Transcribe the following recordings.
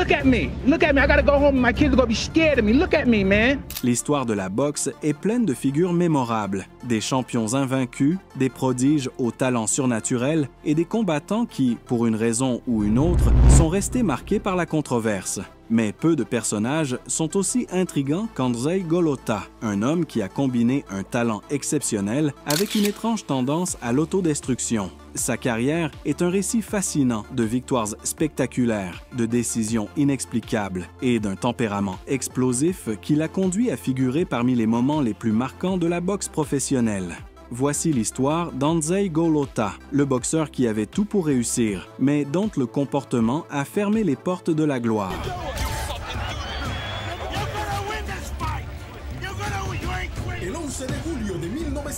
Look at me. Look at me. I gotta go home and my kids are gonna be scared of me. Look at me, man. L'histoire de la boxe est pleine de figures mémorables, des champions invaincus, des prodiges au talent surnaturel et des combattants qui, pour une raison ou une autre, sont restés marqués par la controverse. Mais peu de personnages sont aussi intrigants qu'Andrzej Golota, un homme qui a combiné un talent exceptionnel avec une étrange tendance à l'autodestruction. Sa carrière est un récit fascinant de victoires spectaculaires, de décisions inexplicables et d'un tempérament explosif qui l'a conduit à figurer parmi les moments les plus marquants de la boxe professionnelle. Voici l'histoire d'Andrzej Golota, le boxeur qui avait tout pour réussir, mais dont le comportement a fermé les portes de la gloire.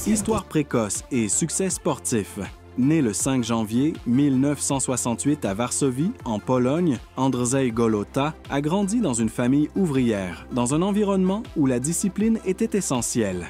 Histoire précoce et succès sportif. Né le 5 janvier 1968 à Varsovie, en Pologne, Andrzej Golota a grandi dans une famille ouvrière, dans un environnement où la discipline était essentielle.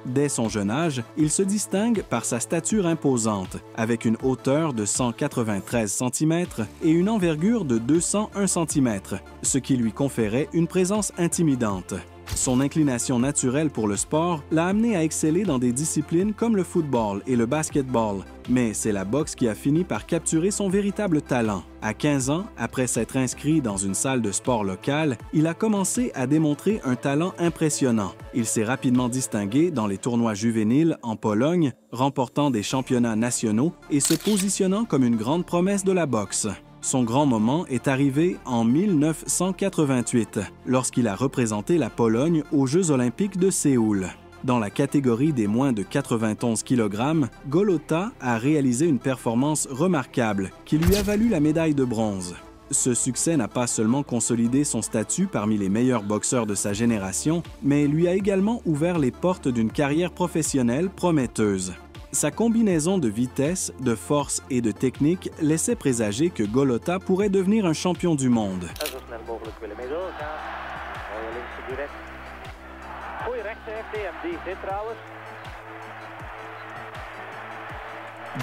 Dès son jeune âge, il se distingue par sa stature imposante, avec une hauteur de 193 cm et une envergure de 201 cm, ce qui lui conférait une présence intimidante. Son inclination naturelle pour le sport l'a amené à exceller dans des disciplines comme le football et le basketball, mais c'est la boxe qui a fini par capturer son véritable talent. À 15 ans, après s'être inscrit dans une salle de sport locale, il a commencé à démontrer un talent impressionnant. Il s'est rapidement distingué dans les tournois juvéniles en Pologne, remportant des championnats nationaux et se positionnant comme une grande promesse de la boxe. Son grand moment est arrivé en 1988, lorsqu'il a représenté la Pologne aux Jeux olympiques de Séoul. Dans la catégorie des moins de 91 kg, Golota a réalisé une performance remarquable qui lui a valu la médaille de bronze. Ce succès n'a pas seulement consolidé son statut parmi les meilleurs boxeurs de sa génération, mais lui a également ouvert les portes d'une carrière professionnelle prometteuse. Sa combinaison de vitesse, de force et de technique laissait présager que Golota pourrait devenir un champion du monde.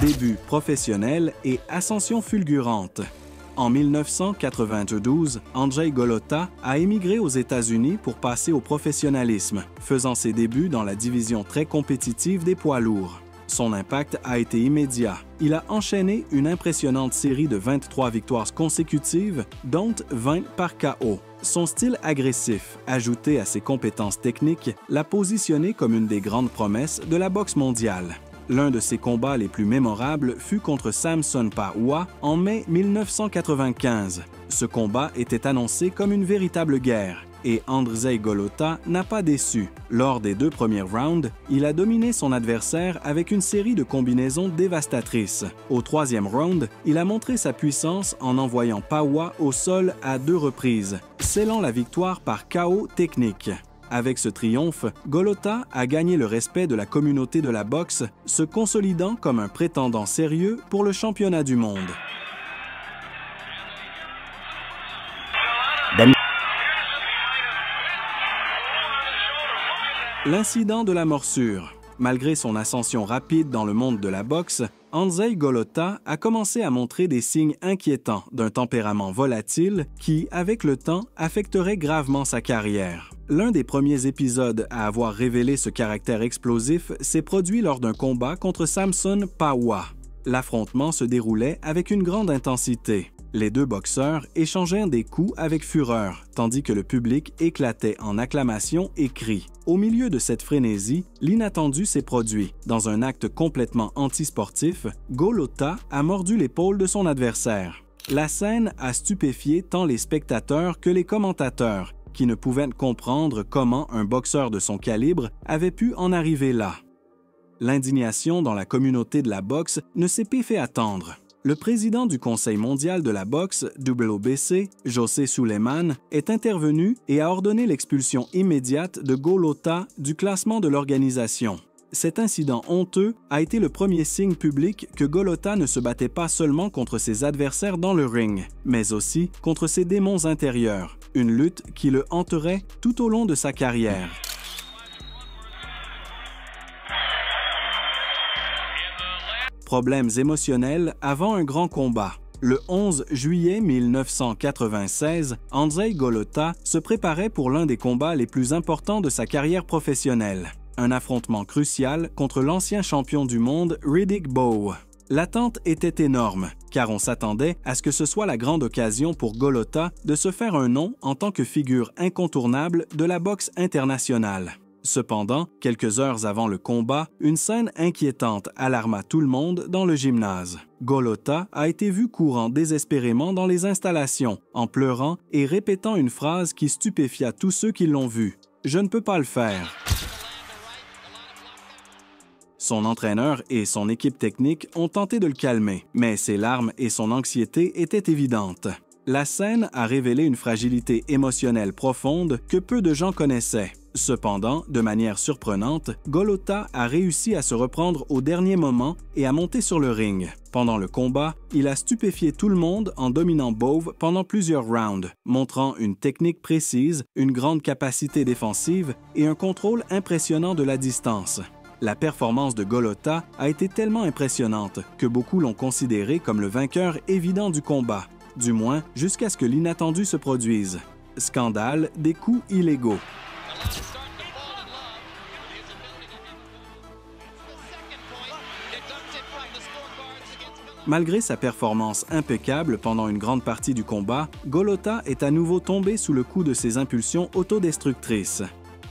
Début professionnel et ascension fulgurante. En 1992, Andrzej Golota a émigré aux États-Unis pour passer au professionnalisme, faisant ses débuts dans la division très compétitive des poids lourds. Son impact a été immédiat. Il a enchaîné une impressionnante série de 23 victoires consécutives, dont 20 par KO. Son style agressif, ajouté à ses compétences techniques, l'a positionné comme une des grandes promesses de la boxe mondiale. L'un de ses combats les plus mémorables fut contre Samson Pawa en mai 1995. Ce combat était annoncé comme une véritable guerre. Et Andrzej Golota n'a pas déçu. Lors des 2 premiers rounds, il a dominé son adversaire avec une série de combinaisons dévastatrices. Au 3e round, il a montré sa puissance en envoyant Pawa au sol à 2 reprises, scellant la victoire par KO technique. Avec ce triomphe, Golota a gagné le respect de la communauté de la boxe, se consolidant comme un prétendant sérieux pour le championnat du monde. L'incident de la morsure. Malgré son ascension rapide dans le monde de la boxe, Andrzej Golota a commencé à montrer des signes inquiétants d'un tempérament volatile qui, avec le temps, affecterait gravement sa carrière. L'un des premiers épisodes à avoir révélé ce caractère explosif s'est produit lors d'un combat contre Samson Pawa. L'affrontement se déroulait avec une grande intensité. Les 2 boxeurs échangèrent des coups avec fureur, tandis que le public éclatait en acclamations et cris. Au milieu de cette frénésie, l'inattendu s'est produit. Dans un acte complètement antisportif, Golota a mordu l'épaule de son adversaire. La scène a stupéfié tant les spectateurs que les commentateurs, qui ne pouvaient comprendre comment un boxeur de son calibre avait pu en arriver là. L'indignation dans la communauté de la boxe ne s'est pas fait attendre. Le président du Conseil mondial de la boxe, WBC, José Suleiman, est intervenu et a ordonné l'expulsion immédiate de Golota du classement de l'organisation. Cet incident honteux a été le premier signe public que Golota ne se battait pas seulement contre ses adversaires dans le ring, mais aussi contre ses démons intérieurs, une lutte qui le hanterait tout au long de sa carrière. Problèmes émotionnels avant un grand combat. Le 11 juillet 1996, Andrzej Golota se préparait pour l'un des combats les plus importants de sa carrière professionnelle. Un affrontement crucial contre l'ancien champion du monde Riddick Bowe. L'attente était énorme, car on s'attendait à ce que ce soit la grande occasion pour Golota de se faire un nom en tant que figure incontournable de la boxe internationale. Cependant, quelques heures avant le combat, une scène inquiétante alarma tout le monde dans le gymnase. Golota a été vu courant désespérément dans les installations, en pleurant et répétant une phrase qui stupéfia tous ceux qui l'ont vu. « Je ne peux pas le faire ». Son entraîneur et son équipe technique ont tenté de le calmer, mais ses larmes et son anxiété étaient évidentes. La scène a révélé une fragilité émotionnelle profonde que peu de gens connaissaient. Cependant, de manière surprenante, Golota a réussi à se reprendre au dernier moment et à monter sur le ring. Pendant le combat, il a stupéfié tout le monde en dominant Bowe pendant plusieurs rounds, montrant une technique précise, une grande capacité défensive et un contrôle impressionnant de la distance. La performance de Golota a été tellement impressionnante que beaucoup l'ont considéré comme le vainqueur évident du combat, du moins jusqu'à ce que l'inattendu se produise. Scandale des coups illégaux. Malgré sa performance impeccable pendant une grande partie du combat, Golota est à nouveau tombé sous le coup de ses impulsions autodestructrices.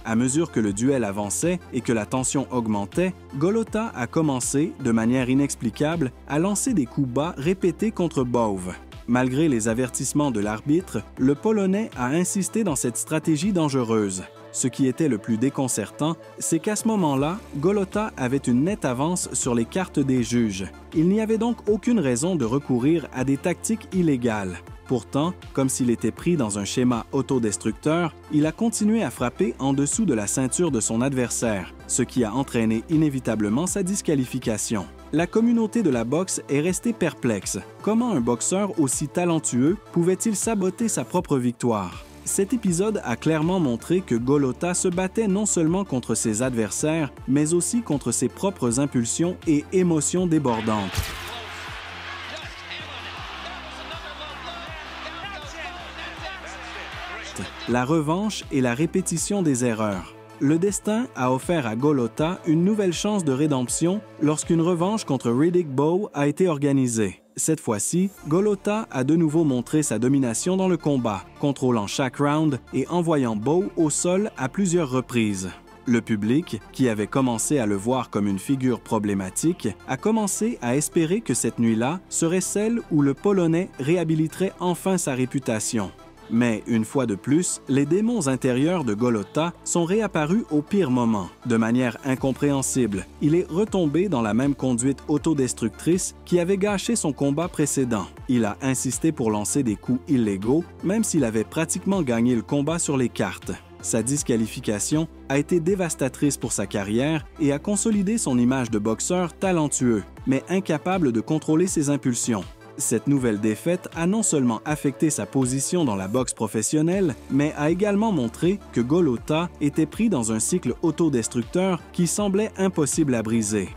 À mesure que le duel avançait et que la tension augmentait, Golota a commencé, de manière inexplicable, à lancer des coups bas répétés contre Bowe. Malgré les avertissements de l'arbitre, le Polonais a insisté dans cette stratégie dangereuse. Ce qui était le plus déconcertant, c'est qu'à ce moment-là, Golota avait une nette avance sur les cartes des juges. Il n'y avait donc aucune raison de recourir à des tactiques illégales. Pourtant, comme s'il était pris dans un schéma autodestructeur, il a continué à frapper en dessous de la ceinture de son adversaire, ce qui a entraîné inévitablement sa disqualification. La communauté de la boxe est restée perplexe. Comment un boxeur aussi talentueux pouvait-il saboter sa propre victoire? Cet épisode a clairement montré que Golota se battait non seulement contre ses adversaires, mais aussi contre ses propres impulsions et émotions débordantes. La revanche et la répétition des erreurs. Le destin a offert à Golota une nouvelle chance de rédemption lorsqu'une revanche contre Riddick Bowe a été organisée. Cette fois-ci, Golota a de nouveau montré sa domination dans le combat, contrôlant chaque round et envoyant Bowe au sol à plusieurs reprises. Le public, qui avait commencé à le voir comme une figure problématique, a commencé à espérer que cette nuit-là serait celle où le Polonais réhabiliterait enfin sa réputation. Mais, une fois de plus, les démons intérieurs de Golota sont réapparus au pire moment. De manière incompréhensible, il est retombé dans la même conduite autodestructrice qui avait gâché son combat précédent. Il a insisté pour lancer des coups illégaux, même s'il avait pratiquement gagné le combat sur les cartes. Sa disqualification a été dévastatrice pour sa carrière et a consolidé son image de boxeur talentueux, mais incapable de contrôler ses impulsions. Cette nouvelle défaite a non seulement affecté sa position dans la boxe professionnelle, mais a également montré que Golota était pris dans un cycle autodestructeur qui semblait impossible à briser.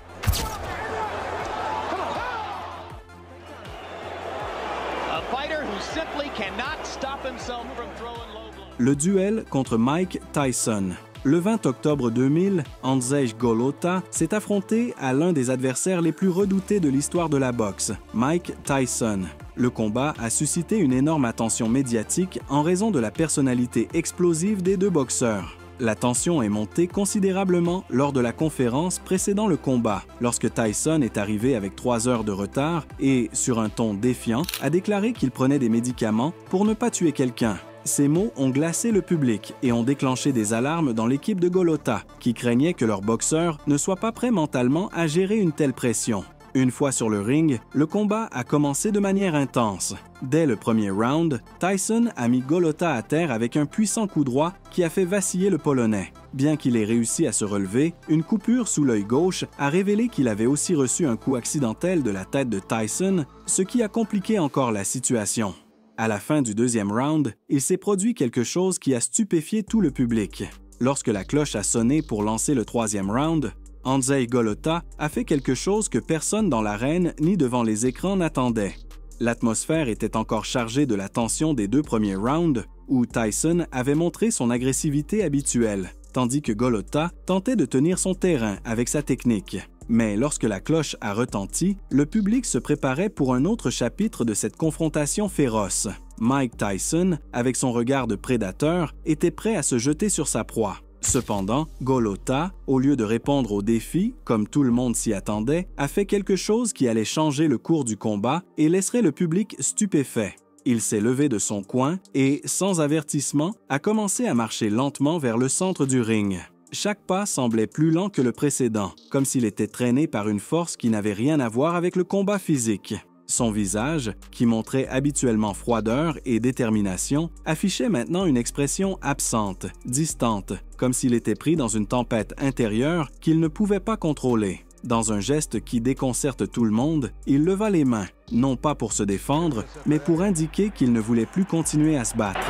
Le duel contre Mike Tyson. Le 20 octobre 2000, Andrzej Golota s'est affronté à l'un des adversaires les plus redoutés de l'histoire de la boxe, Mike Tyson. Le combat a suscité une énorme attention médiatique en raison de la personnalité explosive des deux boxeurs. La tension est montée considérablement lors de la conférence précédant le combat, lorsque Tyson est arrivé avec 3 heures de retard et, sur un ton défiant, a déclaré qu'il prenait des médicaments pour ne pas tuer quelqu'un. Ces mots ont glacé le public et ont déclenché des alarmes dans l'équipe de Golota, qui craignait que leur boxeur ne soit pas prêt mentalement à gérer une telle pression. Une fois sur le ring, le combat a commencé de manière intense. Dès le premier round, Tyson a mis Golota à terre avec un puissant coup droit qui a fait vaciller le Polonais. Bien qu'il ait réussi à se relever, une coupure sous l'œil gauche a révélé qu'il avait aussi reçu un coup accidentel de la tête de Tyson, ce qui a compliqué encore la situation. À la fin du deuxième round, il s'est produit quelque chose qui a stupéfié tout le public. Lorsque la cloche a sonné pour lancer le troisième round, Andrzej Golota a fait quelque chose que personne dans l'arène ni devant les écrans n'attendait. L'atmosphère était encore chargée de la tension des 2 premiers rounds, où Tyson avait montré son agressivité habituelle, tandis que Golota tentait de tenir son terrain avec sa technique. Mais lorsque la cloche a retenti, le public se préparait pour un autre chapitre de cette confrontation féroce. Mike Tyson, avec son regard de prédateur, était prêt à se jeter sur sa proie. Cependant, Golota, au lieu de répondre au défi, comme tout le monde s'y attendait, a fait quelque chose qui allait changer le cours du combat et laisserait le public stupéfait. Il s'est levé de son coin et, sans avertissement, a commencé à marcher lentement vers le centre du ring. Chaque pas semblait plus lent que le précédent, comme s'il était traîné par une force qui n'avait rien à voir avec le combat physique. Son visage, qui montrait habituellement froideur et détermination, affichait maintenant une expression absente, distante, comme s'il était pris dans une tempête intérieure qu'il ne pouvait pas contrôler. Dans un geste qui déconcerte tout le monde, il leva les mains, non pas pour se défendre, mais pour indiquer qu'il ne voulait plus continuer à se battre.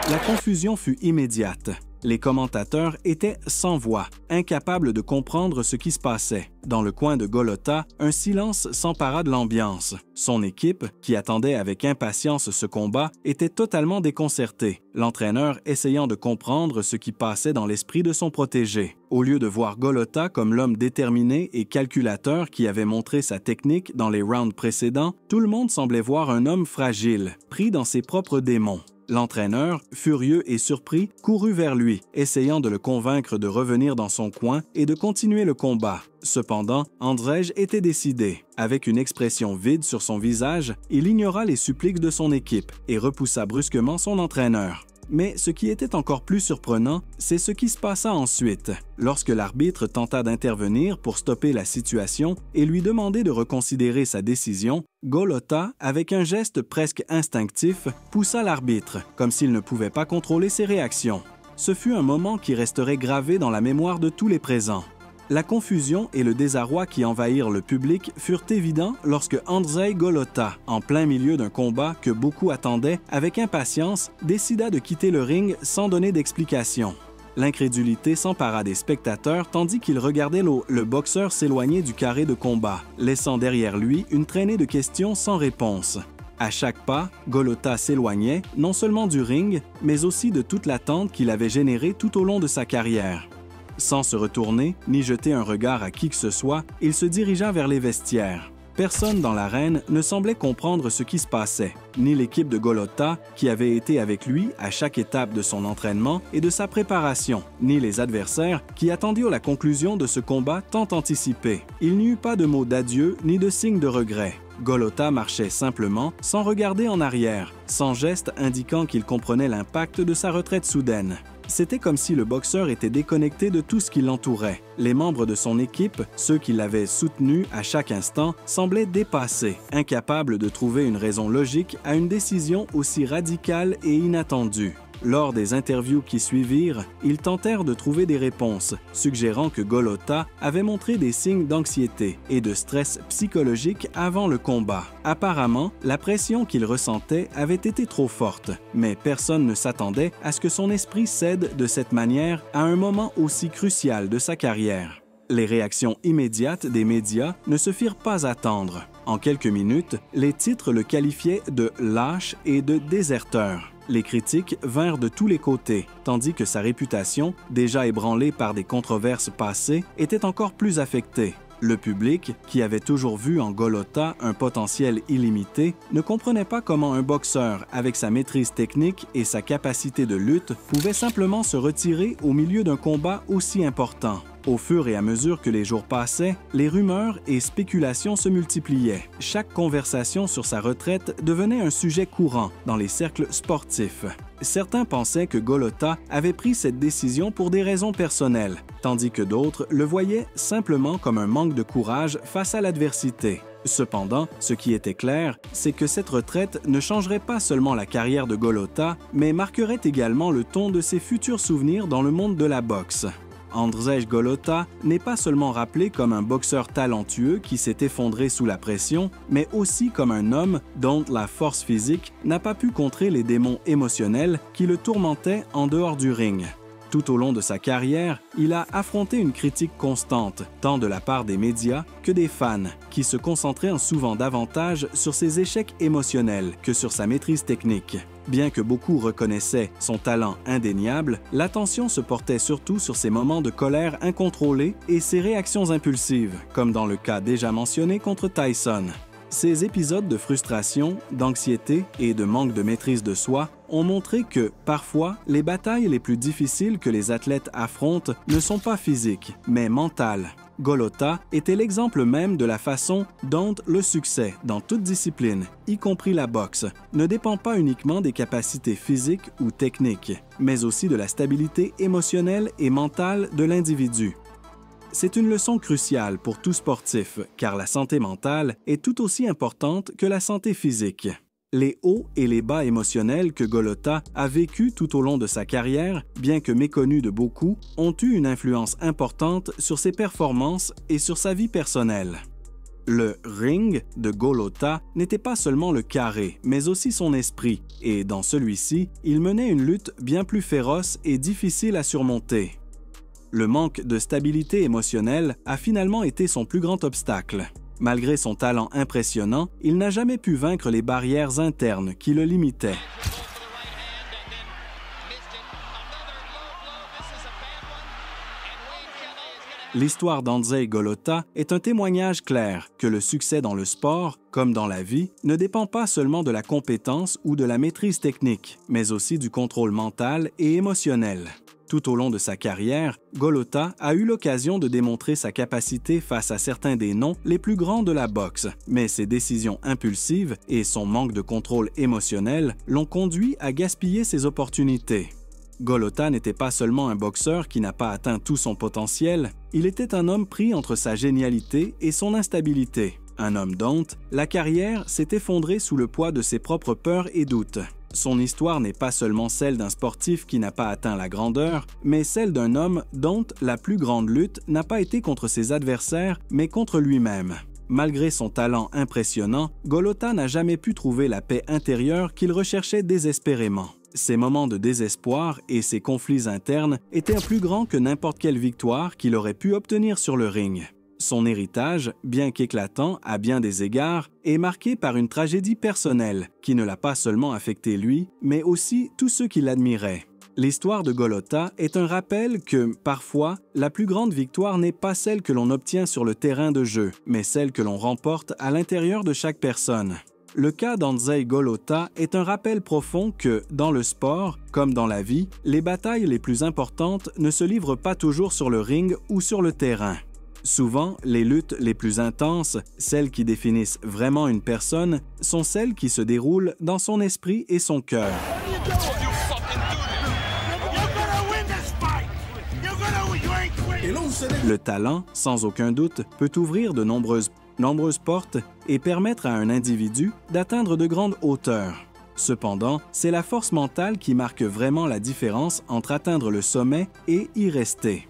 La confusion fut immédiate. Les commentateurs étaient sans voix, incapables de comprendre ce qui se passait. Dans le coin de Golota, un silence s'empara de l'ambiance. Son équipe, qui attendait avec impatience ce combat, était totalement déconcertée, l'entraîneur essayant de comprendre ce qui passait dans l'esprit de son protégé. Au lieu de voir Golota comme l'homme déterminé et calculateur qui avait montré sa technique dans les rounds précédents, tout le monde semblait voir un homme fragile, pris dans ses propres démons. L'entraîneur, furieux et surpris, courut vers lui, essayant de le convaincre de revenir dans son coin et de continuer le combat. Cependant, Andrzej était décidé. Avec une expression vide sur son visage, il ignora les suppliques de son équipe et repoussa brusquement son entraîneur. Mais ce qui était encore plus surprenant, c'est ce qui se passa ensuite, lorsque l'arbitre tenta d'intervenir pour stopper la situation et lui demander de reconsidérer sa décision. Golota, avec un geste presque instinctif, poussa l'arbitre, comme s'il ne pouvait pas contrôler ses réactions. Ce fut un moment qui resterait gravé dans la mémoire de tous les présents. La confusion et le désarroi qui envahirent le public furent évidents lorsque Andrzej Golota, en plein milieu d'un combat que beaucoup attendaient avec impatience, décida de quitter le ring sans donner d'explication. L'incrédulité s'empara des spectateurs tandis qu'ils regardaient le boxeur s'éloigner du carré de combat, laissant derrière lui une traînée de questions sans réponse. À chaque pas, Golota s'éloignait non seulement du ring, mais aussi de toute l'attente qu'il avait générée tout au long de sa carrière. Sans se retourner, ni jeter un regard à qui que ce soit, il se dirigea vers les vestiaires. Personne dans l'arène ne semblait comprendre ce qui se passait, ni l'équipe de Golota, qui avait été avec lui à chaque étape de son entraînement et de sa préparation, ni les adversaires qui attendirent la conclusion de ce combat tant anticipé. Il n'y eut pas de mots d'adieu ni de signes de regret. Golota marchait simplement, sans regarder en arrière, sans geste indiquant qu'il comprenait l'impact de sa retraite soudaine. C'était comme si le boxeur était déconnecté de tout ce qui l'entourait. Les membres de son équipe, ceux qui l'avaient soutenu à chaque instant, semblaient dépassés, incapables de trouver une raison logique à une décision aussi radicale et inattendue. Lors des interviews qui suivirent, ils tentèrent de trouver des réponses, suggérant que Golota avait montré des signes d'anxiété et de stress psychologique avant le combat. Apparemment, la pression qu'il ressentait avait été trop forte, mais personne ne s'attendait à ce que son esprit cède de cette manière à un moment aussi crucial de sa carrière. Les réactions immédiates des médias ne se firent pas attendre. En quelques minutes, les titres le qualifiaient de lâche et de déserteur. Les critiques vinrent de tous les côtés, tandis que sa réputation, déjà ébranlée par des controverses passées, était encore plus affectée. Le public, qui avait toujours vu en Golota un potentiel illimité, ne comprenait pas comment un boxeur, avec sa maîtrise technique et sa capacité de lutte, pouvait simplement se retirer au milieu d'un combat aussi important. Au fur et à mesure que les jours passaient, les rumeurs et spéculations se multipliaient. Chaque conversation sur sa retraite devenait un sujet courant dans les cercles sportifs. Certains pensaient que Golota avait pris cette décision pour des raisons personnelles, tandis que d'autres le voyaient simplement comme un manque de courage face à l'adversité. Cependant, ce qui était clair, c'est que cette retraite ne changerait pas seulement la carrière de Golota, mais marquerait également le ton de ses futurs souvenirs dans le monde de la boxe. Andrzej Golota n'est pas seulement rappelé comme un boxeur talentueux qui s'est effondré sous la pression, mais aussi comme un homme dont la force physique n'a pas pu contrer les démons émotionnels qui le tourmentaient en dehors du ring. Tout au long de sa carrière, il a affronté une critique constante, tant de la part des médias que des fans, qui se concentraient souvent davantage sur ses échecs émotionnels que sur sa maîtrise technique. Bien que beaucoup reconnaissaient son talent indéniable, l'attention se portait surtout sur ses moments de colère incontrôlés et ses réactions impulsives, comme dans le cas déjà mentionné contre Tyson. Ces épisodes de frustration, d'anxiété et de manque de maîtrise de soi ont montré que, parfois, les batailles les plus difficiles que les athlètes affrontent ne sont pas physiques, mais mentales. Golota était l'exemple même de la façon dont le succès, dans toute discipline, y compris la boxe, ne dépend pas uniquement des capacités physiques ou techniques, mais aussi de la stabilité émotionnelle et mentale de l'individu. C'est une leçon cruciale pour tout sportif, car la santé mentale est tout aussi importante que la santé physique. Les hauts et les bas émotionnels que Golota a vécus tout au long de sa carrière, bien que méconnus de beaucoup, ont eu une influence importante sur ses performances et sur sa vie personnelle. Le ring de Golota n'était pas seulement le carré, mais aussi son esprit, et dans celui-ci, il menait une lutte bien plus féroce et difficile à surmonter. Le manque de stabilité émotionnelle a finalement été son plus grand obstacle. Malgré son talent impressionnant, il n'a jamais pu vaincre les barrières internes qui le limitaient. L'histoire d'Andrzej Golota est un témoignage clair que le succès dans le sport, comme dans la vie, ne dépend pas seulement de la compétence ou de la maîtrise technique, mais aussi du contrôle mental et émotionnel. Tout au long de sa carrière, Golota a eu l'occasion de démontrer sa capacité face à certains des noms les plus grands de la boxe, mais ses décisions impulsives et son manque de contrôle émotionnel l'ont conduit à gaspiller ses opportunités. Golota n'était pas seulement un boxeur qui n'a pas atteint tout son potentiel, il était un homme pris entre sa génialité et son instabilité. Un homme dont la carrière s'est effondrée sous le poids de ses propres peurs et doutes. Son histoire n'est pas seulement celle d'un sportif qui n'a pas atteint la grandeur, mais celle d'un homme dont la plus grande lutte n'a pas été contre ses adversaires, mais contre lui-même. Malgré son talent impressionnant, Golota n'a jamais pu trouver la paix intérieure qu'il recherchait désespérément. Ses moments de désespoir et ses conflits internes étaient plus grands que n'importe quelle victoire qu'il aurait pu obtenir sur le ring. Son héritage, bien qu'éclatant à bien des égards, est marqué par une tragédie personnelle qui ne l'a pas seulement affecté lui, mais aussi tous ceux qui l'admiraient. L'histoire de Golota est un rappel que, parfois, la plus grande victoire n'est pas celle que l'on obtient sur le terrain de jeu, mais celle que l'on remporte à l'intérieur de chaque personne. Le cas d'Andrzej Golota est un rappel profond que, dans le sport, comme dans la vie, les batailles les plus importantes ne se livrent pas toujours sur le ring ou sur le terrain. Souvent, les luttes les plus intenses, celles qui définissent vraiment une personne, sont celles qui se déroulent dans son esprit et son cœur. Le talent, sans aucun doute, peut ouvrir de nombreuses portes et permettre à un individu d'atteindre de grandes hauteurs. Cependant, c'est la force mentale qui marque vraiment la différence entre atteindre le sommet et y rester.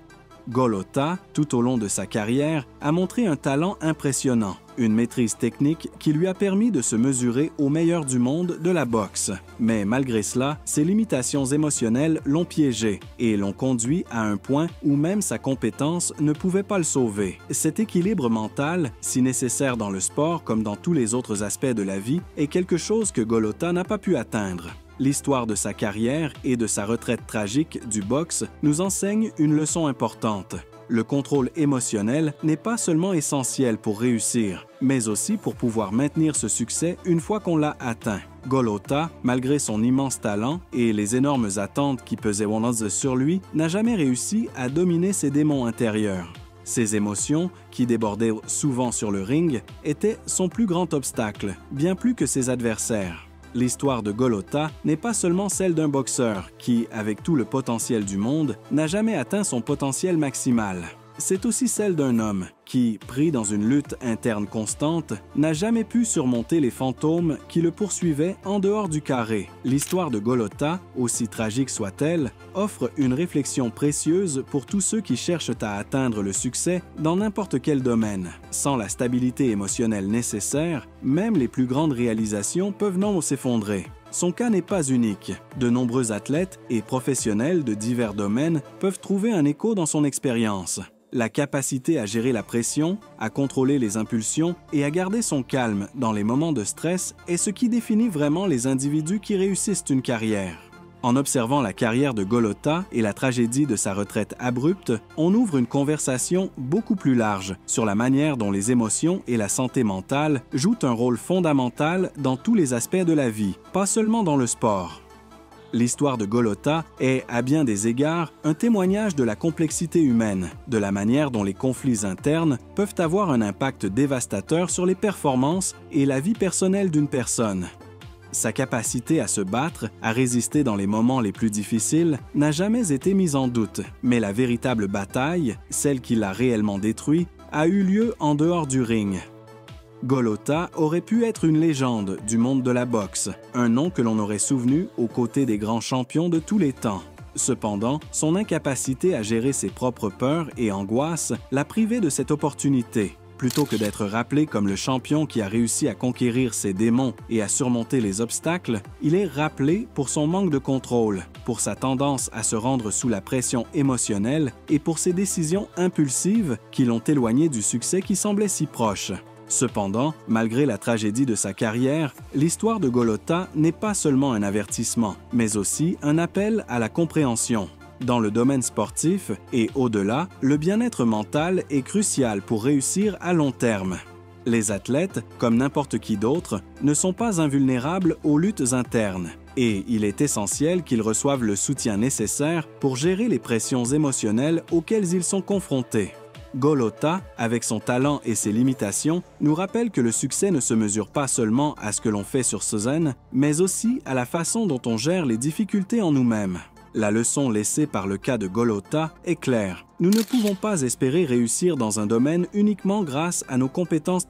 Golota, tout au long de sa carrière, a montré un talent impressionnant, une maîtrise technique qui lui a permis de se mesurer aux meilleurs du monde de la boxe. Mais malgré cela, ses limitations émotionnelles l'ont piégé et l'ont conduit à un point où même sa compétence ne pouvait pas le sauver. Cet équilibre mental, si nécessaire dans le sport comme dans tous les autres aspects de la vie, est quelque chose que Golota n'a pas pu atteindre. L'histoire de sa carrière et de sa retraite tragique du boxe nous enseigne une leçon importante. Le contrôle émotionnel n'est pas seulement essentiel pour réussir, mais aussi pour pouvoir maintenir ce succès une fois qu'on l'a atteint. Golota, malgré son immense talent et les énormes attentes qui pesaient sur lui, n'a jamais réussi à dominer ses démons intérieurs. Ses émotions, qui débordaient souvent sur le ring, étaient son plus grand obstacle, bien plus que ses adversaires. L'histoire de Golota n'est pas seulement celle d'un boxeur qui, avec tout le potentiel du monde, n'a jamais atteint son potentiel maximal. C'est aussi celle d'un homme qui, pris dans une lutte interne constante, n'a jamais pu surmonter les fantômes qui le poursuivaient en dehors du carré. L'histoire de Golota, aussi tragique soit-elle, offre une réflexion précieuse pour tous ceux qui cherchent à atteindre le succès dans n'importe quel domaine. Sans la stabilité émotionnelle nécessaire, même les plus grandes réalisations peuvent non s'effondrer. son cas n'est pas unique. De nombreux athlètes et professionnels de divers domaines peuvent trouver un écho dans son expérience. La capacité à gérer la pression, à contrôler les impulsions et à garder son calme dans les moments de stress est ce qui définit vraiment les individus qui réussissent une carrière. En observant la carrière de Golota et la tragédie de sa retraite abrupte, on ouvre une conversation beaucoup plus large sur la manière dont les émotions et la santé mentale jouent un rôle fondamental dans tous les aspects de la vie, pas seulement dans le sport. L'histoire de Golota est, à bien des égards, un témoignage de la complexité humaine, de la manière dont les conflits internes peuvent avoir un impact dévastateur sur les performances et la vie personnelle d'une personne. Sa capacité à se battre, à résister dans les moments les plus difficiles, n'a jamais été mise en doute, mais la véritable bataille, celle qui l'a réellement détruit, a eu lieu en dehors du ring. Golota aurait pu être une légende du monde de la boxe, un nom que l'on aurait souvenu aux côtés des grands champions de tous les temps. Cependant, son incapacité à gérer ses propres peurs et angoisses l'a privé de cette opportunité. Plutôt que d'être rappelé comme le champion qui a réussi à conquérir ses démons et à surmonter les obstacles, il est rappelé pour son manque de contrôle, pour sa tendance à se rendre sous la pression émotionnelle et pour ses décisions impulsives qui l'ont éloigné du succès qui semblait si proche. Cependant, malgré la tragédie de sa carrière, l'histoire de Golota n'est pas seulement un avertissement, mais aussi un appel à la compréhension. Dans le domaine sportif et au-delà, le bien-être mental est crucial pour réussir à long terme. Les athlètes, comme n'importe qui d'autre, ne sont pas invulnérables aux luttes internes et il est essentiel qu'ils reçoivent le soutien nécessaire pour gérer les pressions émotionnelles auxquelles ils sont confrontés. Golota, avec son talent et ses limitations, nous rappelle que le succès ne se mesure pas seulement à ce que l'on fait sur scène, mais aussi à la façon dont on gère les difficultés en nous-mêmes. La leçon laissée par le cas de Golota est claire. Nous ne pouvons pas espérer réussir dans un domaine uniquement grâce à nos compétences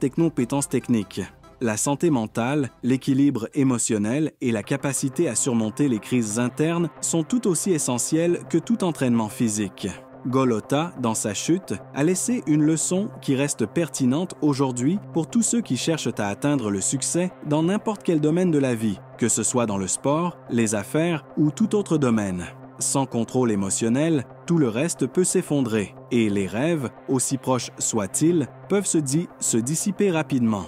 techniques. La santé mentale, l'équilibre émotionnel et la capacité à surmonter les crises internes sont tout aussi essentielles que tout entraînement physique. Golota, dans sa chute, a laissé une leçon qui reste pertinente aujourd'hui pour tous ceux qui cherchent à atteindre le succès dans n'importe quel domaine de la vie, que ce soit dans le sport, les affaires ou tout autre domaine. Sans contrôle émotionnel, tout le reste peut s'effondrer et les rêves, aussi proches soient-ils, peuvent se dissiper rapidement.